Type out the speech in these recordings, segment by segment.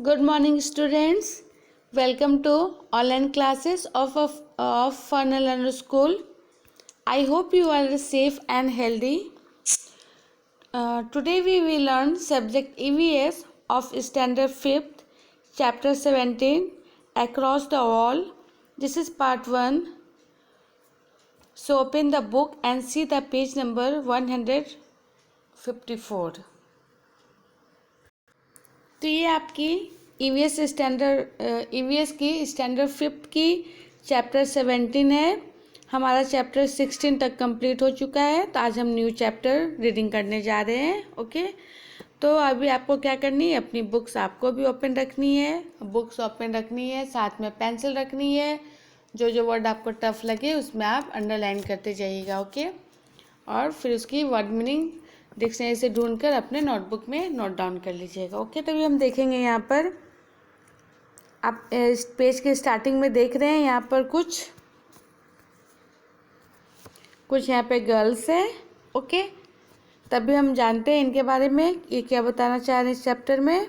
Good morning, students. Welcome to online classes of Funnel Learner School. I hope you are safe and healthy. Today we will learn subject EVS of Standard 5th, Chapter 17, Across the Wall. This is part 1. So open the book and see the page number 154. तो ये आपकी EVS की standard 5 की chapter 17 है। हमारा chapter 16 तक complete हो चुका है, तो आज हम न्यू चैप्टर रीडिंग करने जा रहे हैं। ओके, तो अभी आपको क्या करनी है, अपनी बुक्स आपको भी ओपन रखनी है, साथ में पेंसिल रखनी है। जो जो वर्ड आपको टफ लगे उसमें आप अंडरलाइन करते जाइएगा। ओके, और फिर उसकी वर्ड मीनिंग डिक्शनरी से ढूंढकर अपने नोटबुक में नोट डाउन कर लीजिएगा। ओके, तभी हम देखेंगे यहाँ पर आप इस पेज के स्टार्टिंग में देख रहे हैं यहाँ पर कुछ यहाँ पे गर्ल्स है। ओके, तभी हम जानते हैं इनके बारे में ये क्या बताना चाह रहे हैं इस चैप्टर में।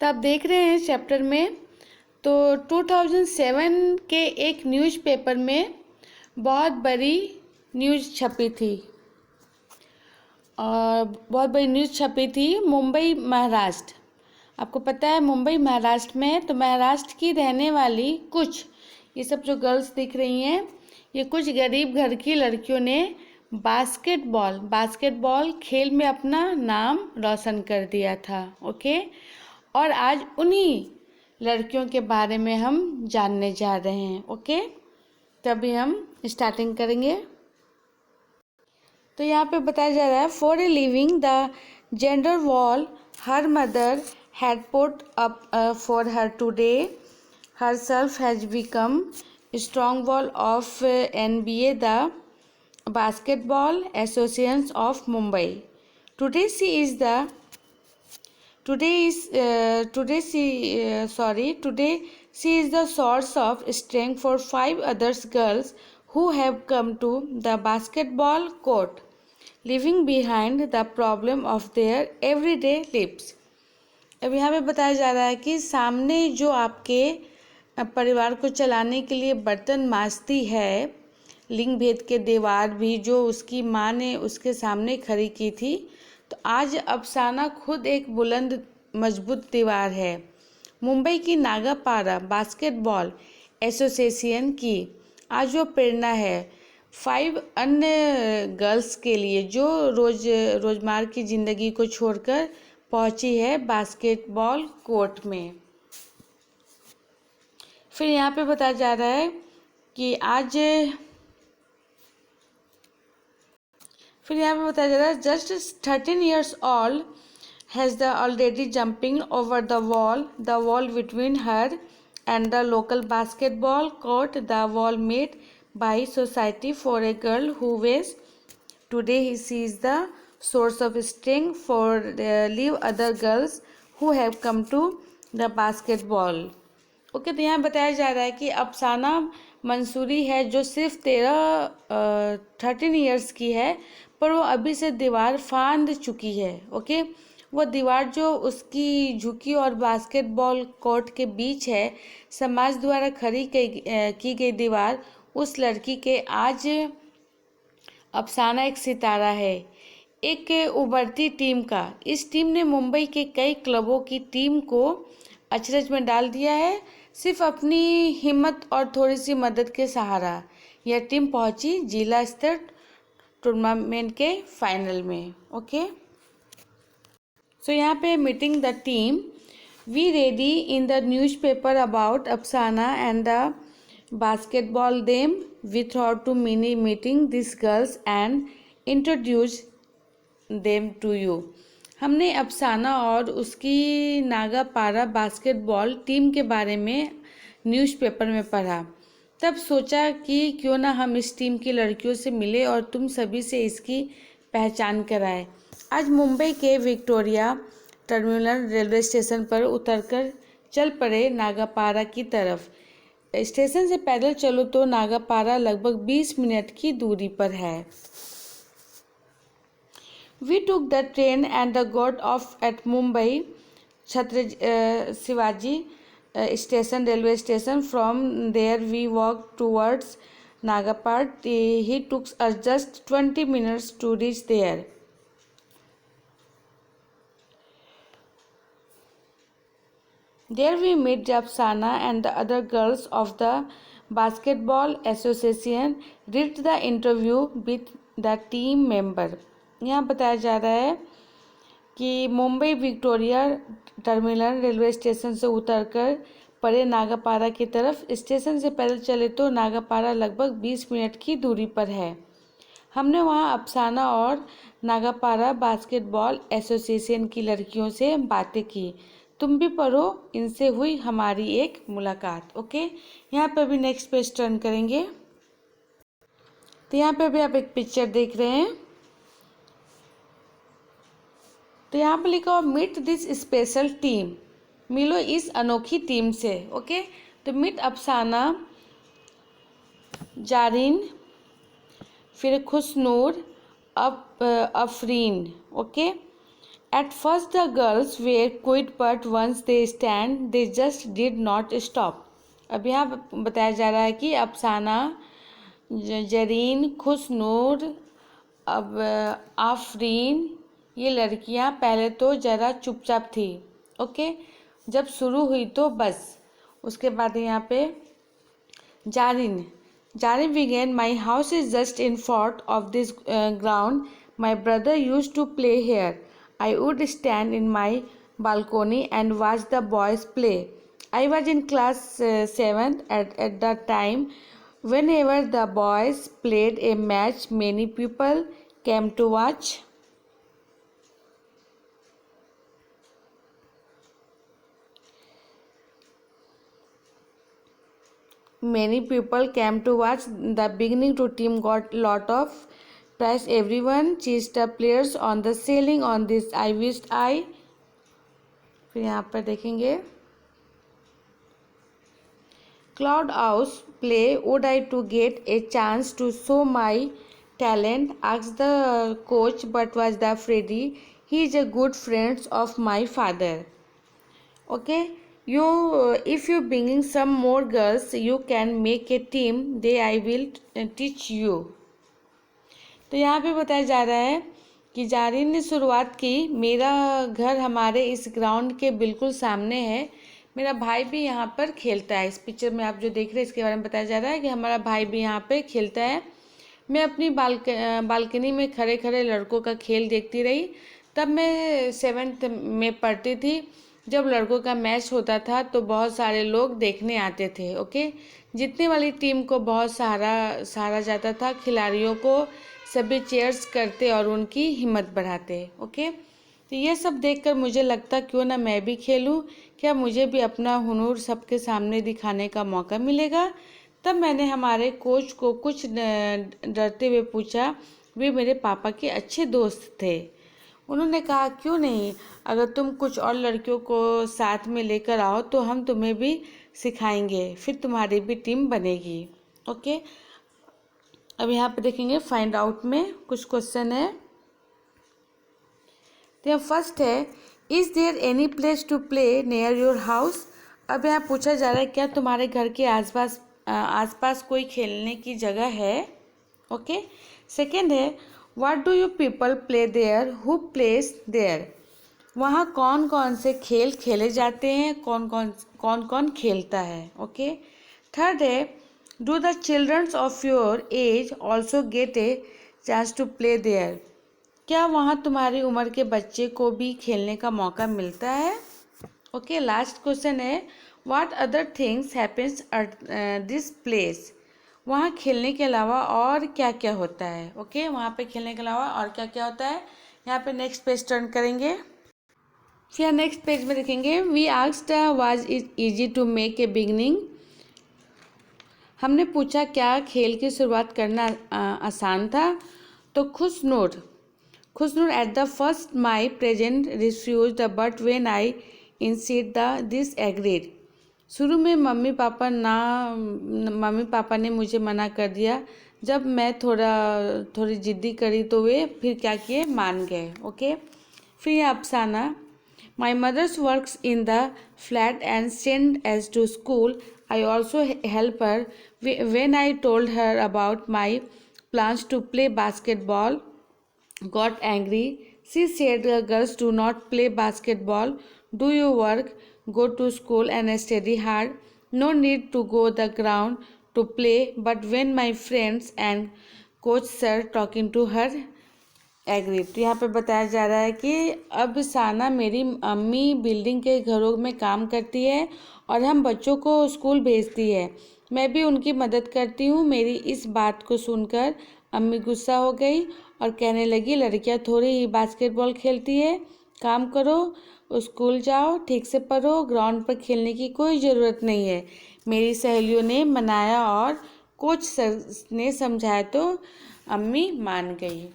तो आप देख रहे हैं चैप्टर में, तो 2007 के एक न्यूज़पेपर में बहुत बड़ी न्यूज़ छपी थी, और बहुत बड़ी न्यूज़ छपी थी मुंबई महाराष्ट्र। आपको पता है मुंबई महाराष्ट्र में है, तो महाराष्ट्र की रहने वाली कुछ ये सब जो गर्ल्स दिख रही हैं, ये कुछ गरीब घर की लड़कियों ने बास्केटबॉल खेल में अपना नाम रोशन कर दिया था। ओके, और आज उन्हीं लड़कियों के बारे में हम जानने जा रहे हैं। ओके, तभी हम स्टार्टिंग करेंगे। तो यहाँ पे बताया जा रहा है, for a living the gender wall her mother had put up for her today her self has become strong wall of NBA the basketball association of Mumbai. Today she is the source of strength for 5 other girls who have come to the basketball court, leaving behind the problem of their everyday lives. अब यहाँ पे बताया जा रहा है कि सामने जो आपके परिवार को चलाने के लिए बर्तन मांजती है, लिंग भेद के दीवार भी जो उसकी माँ ने उसके सामने खड़ी की थी, तो आज अफसाना खुद एक बुलंद मजबूत दीवार है। मुंबई की नागापारा बास्केटबॉल एसोसिएशन की आज वो प्रेरणा है 5 अन्य गर्ल्स के लिए जो रोजमर्रा की ज़िंदगी को छोड़कर पहुंची है बास्केटबॉल कोर्ट में। फिर यहाँ पे बताया जा रहा है कि just 13 years old has the already jumping over the wall between her and the local basketball court, the wall made by society for a girl who was today she is the source of strength for live other girls who have come to the basketball. Okay, तो यहाँ बताया जा रहा है कि अफसाना मंसूरी है जो सिर्फ 13 ईयर्स की है, पर वो अभी से दीवार फांद चुकी है। ओके, वो दीवार जो उसकी झुकी और बास्केटबॉल कोर्ट के बीच है, समाज द्वारा खड़ी की गई दीवार, उस लड़की के आज अफसाना एक सितारा है, एक उभरती टीम का। इस टीम ने मुंबई के कई क्लबों की टीम को अचरज में डाल दिया है। सिर्फ अपनी हिम्मत और थोड़ी सी मदद के सहारा यह टीम पहुंची जिला स्तर टूर्नामेंट के फाइनल में। ओके, सो यहाँ पे meeting the team we ready in the newspaper about Afsana and the basketball them we thought to mini meeting this girls and introduce them to you. हमने अफसाना और उसकी नागापारा बास्केटबॉल टीम के बारे में न्यूज़पेपर में पढ़ा, तब सोचा कि क्यों ना हम इस टीम की लड़कियों से मिले और तुम सभी से इसकी पहचान कराएं। आज मुंबई के विक्टोरिया टर्मिनल रेलवे स्टेशन पर उतरकर चल पड़े नागापारा की तरफ। स्टेशन से पैदल चलो तो नागापारा लगभग 20 मिनट की दूरी पर है। We took the train and got off at Mumbai Shivaji station, railway station. From there we walked towards Nagapart. He took us just 20 minutes to reach there. There we met Japsana and the other girls of the basketball association. Did the interview with the team member. यहाँ बताया जा रहा है कि Mumbai Victoria terminal railway station से उतरकर परे नागापारा की तरफ। स्टेशन से पैदल चले तो नागापारा लगभग 20 मिनट की दूरी पर है। हमने वहां अफसाना और नागापारा बास्केटबॉल एसोसिएशन की लड़कियों से बातें की। तुम भी पढ़ो, इनसे हुई हमारी एक मुलाकात। ओके, यहाँ पर भी नेक्स्ट पेज टर्न करेंगे तो यहाँ पे भी आप एक पिक्चर देख रहे हैं। तो यहाँ पे लिखा हुआ मीट दिस स्पेशल टीम, मिलो इस अनोखी टीम से। ओके, तो मीट अफसाना, जारिन, फिर Khushnoor, Afreen. Okay, at first the girls were quiet but once they stand they just did not stop. अब यहाँ बताया जा रहा है कि अफसाना, जरीन, खुशनूर, अब आफरीन, ये लड़कियां पहले तो ज़रा चुपचाप थी। ओके, जब शुरू हुई तो बस। उसके बाद यहाँ पे Zarin began, my house is just in front of this ground, my brother use to play here, I would stand in my balcony and watch the boys play. I was in class 7 at the time. Whenever the boys played a match, many people came to watch. Many people came to watch. The beginning to team got lot of prize. Everyone cheered the players on the ceiling. On this I wished I. फिर यहाँ पर देखेंगे Cloud House play. Would I to get a chance to show my talent? Asked the coach, but was the Freddy. He is a good friend of my father. Okay. If you bringing some more girls, you can make a team. They I will teach you. तो यहाँ पे बताया जा रहा है कि जारिन ने शुरुआत की, मेरा घर हमारे इस ग्राउंड के बिल्कुल सामने है, मेरा भाई भी यहाँ पर खेलता है। इस पिक्चर में आप जो देख रहे हैं इसके बारे में बताया जा रहा है कि हमारा भाई भी यहाँ पे खेलता है। मैं अपनी बालकनी में खड़े खड़े लड़कों का खेल देखती रही। तब मैं 7th में पढ़ती थी। जब लड़कों का मैच होता था तो बहुत सारे लोग देखने आते थे। ओके, जीतने वाली टीम को बहुत सहारा जाता था। खिलाड़ियों को सभी चीयर्स करते और उनकी हिम्मत बढ़ाते। ओके, तो ये सब देखकर मुझे लगता क्यों ना मैं भी खेलूं, क्या मुझे भी अपना हुनर सबके सामने दिखाने का मौका मिलेगा। तब मैंने हमारे कोच को कुछ डरते हुए पूछा। वे मेरे पापा के अच्छे दोस्त थे। उन्होंने कहा क्यों नहीं, अगर तुम कुछ और लड़कियों को साथ में लेकर आओ तो हम तुम्हें भी सिखाएंगे, फिर तुम्हारी भी टीम बनेगी। ओके, अब यहाँ पे देखेंगे फाइंड आउट में कुछ क्वेश्चन है। तो फर्स्ट है is there any place to play near your house. अब यहाँ पूछा जा रहा है क्या तुम्हारे घर के आसपास कोई खेलने की जगह है। ओके, सेकेंड है what do you people play there, who plays there. वहाँ कौन कौन से खेल खेले जाते हैं, कौन कौन खेलता है। ओके, थर्ड है do the childrens of your age also get a chance to play there. क्या वहाँ तुम्हारी उम्र के बच्चे को भी खेलने का मौका मिलता है। ओके, लास्ट क्वेश्चन है what other things happens at this place. वहाँ खेलने के अलावा और क्या क्या होता है। ओके, वहाँ पे खेलने के अलावा और क्या क्या होता है। यहाँ पे नेक्स्ट पेज टर्न करेंगे। फिर नेक्स्ट पेज में देखेंगे we asked was it easy to make a beginning. हमने पूछा क्या खेल की शुरुआत करना आसान था। तो Khushnoor at the first my present refuse but when I insist this agreed. शुरू में मम्मी पापा ने मुझे मना कर दिया। जब मैं थोड़ी जिद्दी करी तो वे फिर क्या किए, मान गए। ओके, फिर अफसाना My mother works in the flat and sends us to school. I also help her. When I told her about my plans to play basketball, got angry. She said, girls do not play basketball. Do your work, go to school and study hard. No need to go the ground to play. But when my friends and coach sir talking to her, agree. तो यहाँ पे बताया जा रहा है कि अब साना मेरी अम्मी बिल्डिंग के घरों में काम करती है और हम बच्चों को स्कूल भेजती है। मैं भी उनकी मदद करती हूँ। मेरी इस बात को सुनकर अम्मी गुस्सा हो गई और कहने लगी, लड़कियाँ थोड़ी ही बास्केटबॉल खेलती है, काम करो, स्कूल जाओ, ठीक से पढ़ो, ग्राउंड पर खेलने की कोई ज़रूरत नहीं है। मेरी सहेलियों ने मनाया और कोच सर ने समझाया तो अम्मी मान गई।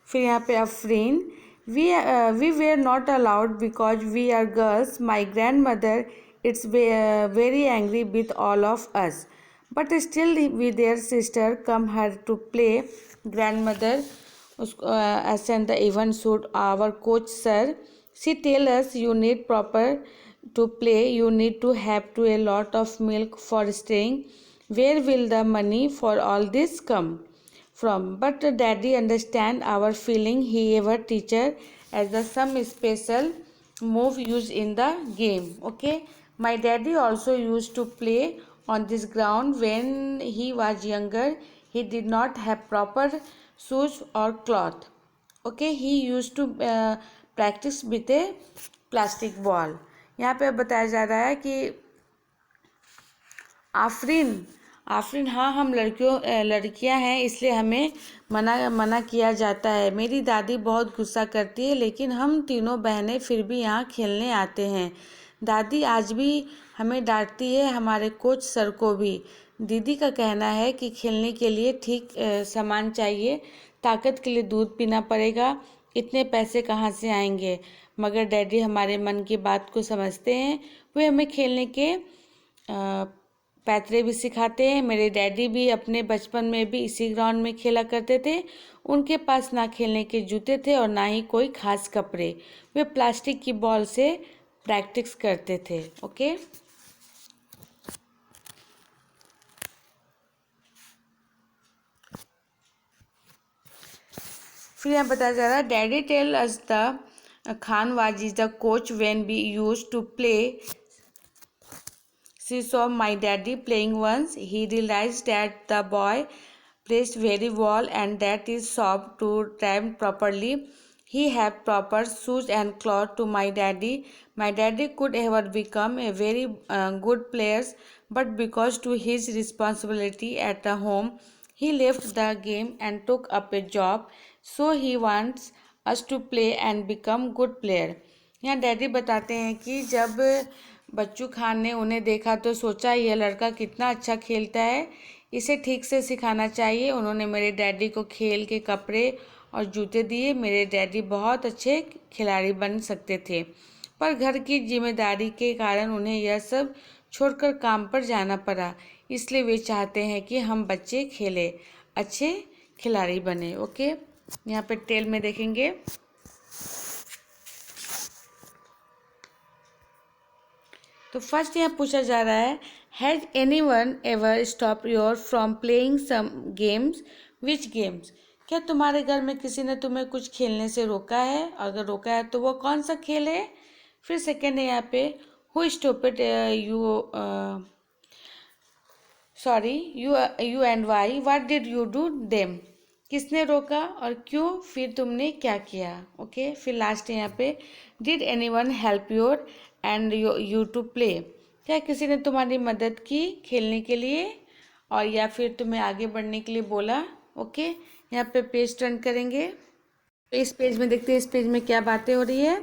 फिर यहाँ पे Afreen, we were not allowed because we are girls. My grandmother it's very angry with all of us, but still we their sister come her to play. Grandmother ascend the even suit our coach sir. She tell us you need proper to play, you need to have to a lot of milk for staying. Where will the money for all this come from? But daddy understand our feeling. He ever teacher as the some special move used in the game. Okay, my daddy also used to play on this ground when he was younger. He did not have proper shoes or cloth. Okay, he used to practice with a plastic ball. यहाँ पे बताया जा रहा है कि आफरीन, हाँ हम लड़कियां हैं इसलिए हमें मना किया जाता है। मेरी दादी बहुत गुस्सा करती है लेकिन हम तीनों बहनें फिर भी यहाँ खेलने आते हैं। दादी आज भी हमें डांटती है, हमारे कोच सर को भी। दीदी का कहना है कि खेलने के लिए ठीक सामान चाहिए, ताकत के लिए दूध पीना पड़ेगा, इतने पैसे कहाँ से आएंगे। मगर डैडी हमारे मन की बात को समझते हैं। वे हमें खेलने के पैतरे भी सिखाते हैं। मेरे डैडी भी अपने बचपन में भी इसी ग्राउंड में खेला करते थे। उनके पास ना खेलने के जूते थे और ना ही कोई खास कपड़े। वे प्लास्टिक की बॉल से प्रैक्टिस करते थे। ओके, फिर यहाँ बताया जा रहा है, daddy tell us the Khan was is the coach when we use to play. She saw my daddy playing once. He realized that the boy plays very well and that is soft to time properly. He had proper shoes and clothes to my daddy. My daddy could ever become a very good player, but because to his responsibility at the home, he left the game and took up a job. So he wants us to play and become good player. यहाँ daddy बताते हैं कि जब बच्चू खान ने उन्हें देखा तो सोचा यह लड़का कितना अच्छा खेलता है, इसे ठीक से सिखाना चाहिए। उन्होंने मेरे डैडी को खेल के कपड़े और जूते दिए। मेरे डैडी बहुत अच्छे खिलाड़ी बन सकते थे, पर घर की जिम्मेदारी के कारण उन्हें यह सब छोड़कर काम पर जाना पड़ा। इसलिए वे चाहते हैं कि हम बच्चे खेले, अच्छे खिलाड़ी बने। ओके, यहाँ पे टेल में देखेंगे। तो फर्स्ट यहाँ पूछा जा रहा है, has anyone ever stop your from playing some games? Which games? क्या तुम्हारे घर में किसी ने तुम्हें कुछ खेलने से रोका है? अगर रोका है तो वो कौन सा खेल है? फिर सेकेंड है यहाँ पे, who stopped you and why, what did you do them? किसने रोका और क्यों, फिर तुमने क्या किया? ओके, फिर लास्ट है यहाँ पे, did anyone help your and you to play? क्या किसी ने तुम्हारी मदद की खेलने के लिए और या फिर तुम्हें आगे बढ़ने के लिए बोला? ओके, यहाँ पे पेज टर्न करेंगे। इस पेज में देखते हैं इस पेज में क्या बातें हो रही है।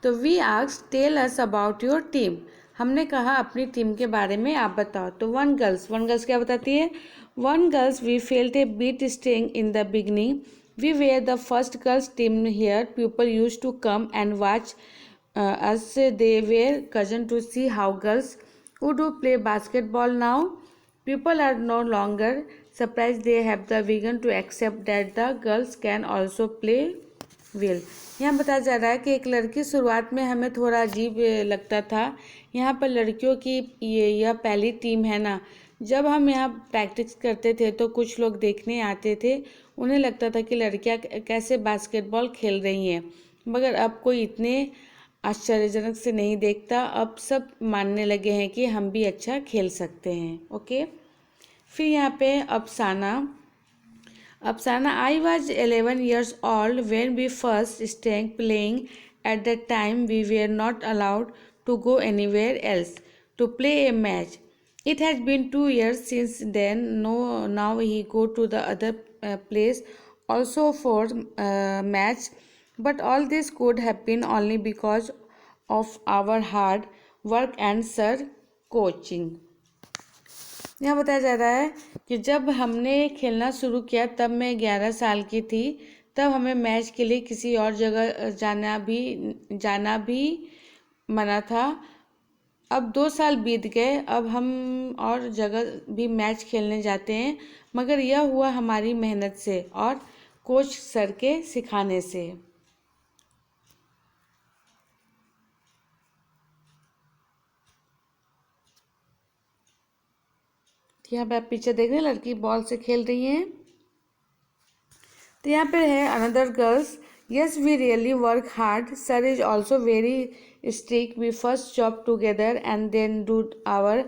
तो we asked tell us about your team. हमने कहा अपनी टीम के बारे में आप बताओ। तो वन गर्ल्स क्या बताती है? One girls we felt a bit staying in the beginning, we were the first girls team here, people use to come and watch us, they were cousin to see how girls who do play basketball now. People are no longer surprised they have the begun to accept that the girls can also play well. यहाँ बताया जा रहा है कि एक लड़की शुरुआत में हमें थोड़ा अजीब लगता था। यहाँ पर लड़कियों की यह पहली टीम है ना। जब हम यहाँ प्रैक्टिस करते थे तो कुछ लोग देखने आते थे, उन्हें लगता था कि लड़कियाँ कैसे बास्केटबॉल खेल रही हैं, मगर अब कोई इतने आश्चर्यजनक से नहीं देखता। अब सब मानने लगे हैं कि हम भी अच्छा खेल सकते हैं। ओके, फिर यहाँ पे अफसाना I was 11 years old when we first started playing. At that time we were not allowed to go anywhere else to play a match. It has been 2 years since then. No, now he go to the other place also for match. But all this could happen only because of our hard work and sir coaching. यहाँ बताया जा रहा है कि जब हमने खेलना शुरू किया तब मैं 11 साल की थी। तब हमें मैच के लिए किसी और जगह जाना भी मना था। अब 2 साल बीत गए, अब हम और जगह भी मैच खेलने जाते हैं, मगर यह हुआ हमारी मेहनत से और कोच सर के सिखाने से। यहाँ पे आप पीछे देख रहे हैं, लड़की बॉल से खेल रही हैं। तो यहाँ पे है another girls, yes we really work hard, sir is also very strict, we first jog together and then do our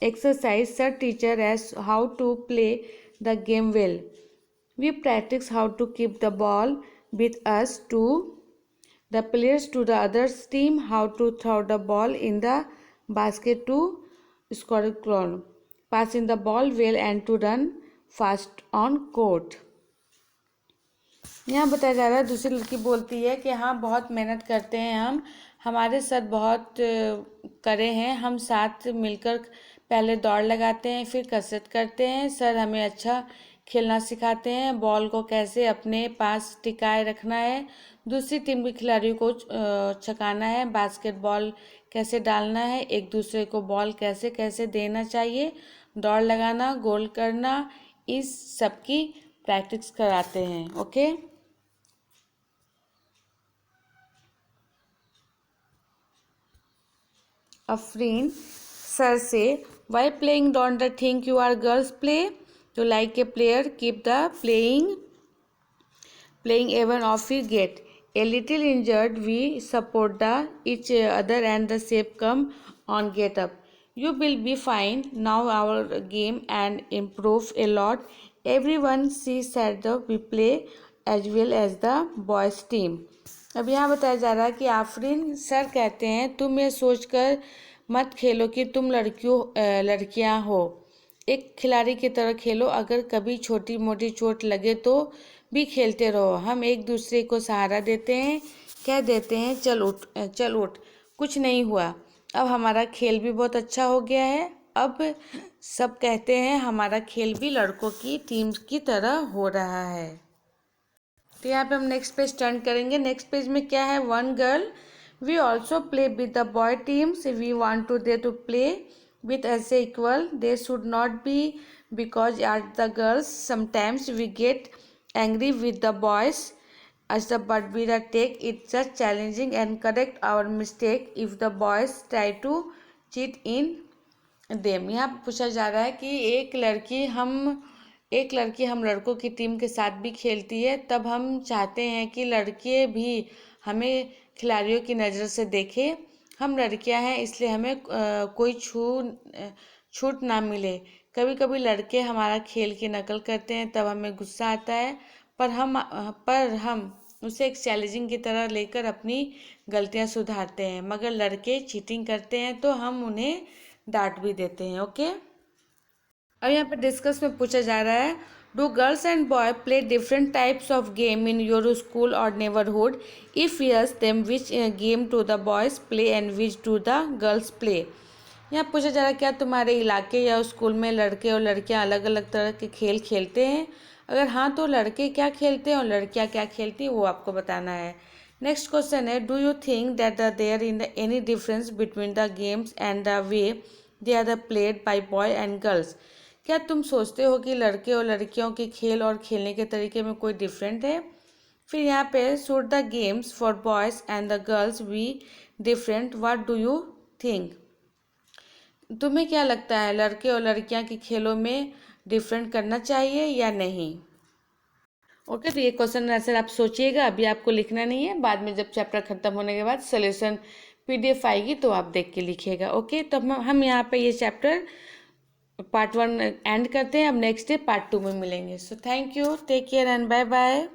exercise, sir teacher us how to play the game well, we practice how to keep the ball with us to the players to the others team, how to throw the ball in the basket to score clone, passing the ball well and to run fast on court. यहाँ बताया जा रहा है, दूसरी लड़की बोलती है कि हाँ बहुत मेहनत करते हैं हमारे सर बहुत करे हैं, हम साथ मिलकर पहले दौड़ लगाते हैं, फिर कसरत करते हैं, सर हमें अच्छा खेलना सिखाते हैं, बॉल को कैसे अपने पास टिकाए रखना है, दूसरी टीम के खिलाड़ियों को छकाना है, बास्केटबॉल कैसे डालना है, एक दूसरे को बॉल कैसे कैसे देना चाहिए, दौड़ लगाना, गोल करना, इस सब की प्रैक्टिस कराते हैं। ओके, अफरीन सर से why playing don't the think you are girls play, to like a player keep the playing even off you get a little injured, we support the each other and the shape come on get up, you will be fine, now our game and improve a lot, everyone sees that we play as well as the boys team. अब यहाँ बताया जा रहा है कि Afreen sir कहते हैं तुम ये सोचकर मत खेलो कि तुम लड़कियाँ हो, एक खिलाड़ी की तरह खेलो, अगर कभी छोटी मोटी चोट लगे तो भी खेलते रहो, हम एक दूसरे को सहारा देते हैं, कह देते हैं चल उठ, कुछ नहीं हुआ, अब हमारा खेल भी बहुत अच्छा हो गया है, अब सब कहते हैं हमारा खेल भी लड़कों की टीम की तरह हो रहा है। तो यहाँ पे हम नेक्स्ट पेज टर्न करेंगे। नेक्स्ट पेज में क्या है, one girl, we also play with the boy teams, we want to they to play with as equal, they should not be because as the girls sometimes we get angry with the boys as the but we take it just challenging and correct our mistake if the boys try to cheat in them. यहाँ पूछा जा रहा है कि एक लड़की हम लड़कों की टीम के साथ भी खेलती है, तब हम चाहते हैं कि लड़के भी हमें खिलाड़ियों की नज़र से देखें, हम लड़कियां हैं इसलिए हमें कोई छूट ना मिले, कभी कभी लड़के हमारा खेल की नकल करते हैं तब हमें गुस्सा आता है, पर हम उसे एक चैलेंजिंग की तरह लेकर अपनी गलतियां सुधारते हैं, मगर लड़के चीटिंग करते हैं तो हम उन्हें डांट भी देते हैं। ओके, अब यहाँ पे डिस्कस में पूछा जा रहा है, do girls and boy play different types of game in your school और neighbourhood, if yes them which game to the boys play and which to the girls play. यहाँ पूछा जा रहा है क्या तुम्हारे इलाके या स्कूल में लड़के और लड़कियाँ अलग अलग तरह के खेल खेलते हैं, अगर हाँ तो लड़के क्या खेलते हैं और लड़कियाँ क्या खेलती हैं वो आपको बताना है। नेक्स्ट क्वेश्चन है, do you think that there in any difference between the games and the way they are the played by boy and girls, क्या तुम सोचते हो कि लड़के और लड़कियों के खेल और खेलने के तरीके में कोई डिफरेंट है? फिर यहाँ पे should the games for boys and the girls be different, what do you think? तुम्हें क्या लगता है, लड़के और लड़कियां के खेलों में डिफरेंट करना चाहिए या नहीं? ओके, तो ये क्वेश्चन आंसर आप सोचिएगा, अभी आपको लिखना नहीं है, बाद में जब चैप्टर खत्म होने के बाद सोल्यूशन PDF आएगी तो आप देख के लिखिएगा। ओके, तो हम यहाँ पे ये चैप्टर पार्ट 1 एंड करते हैं। अब नेक्स्ट डे पार्ट 2 में मिलेंगे। So thank you, take care and bye bye.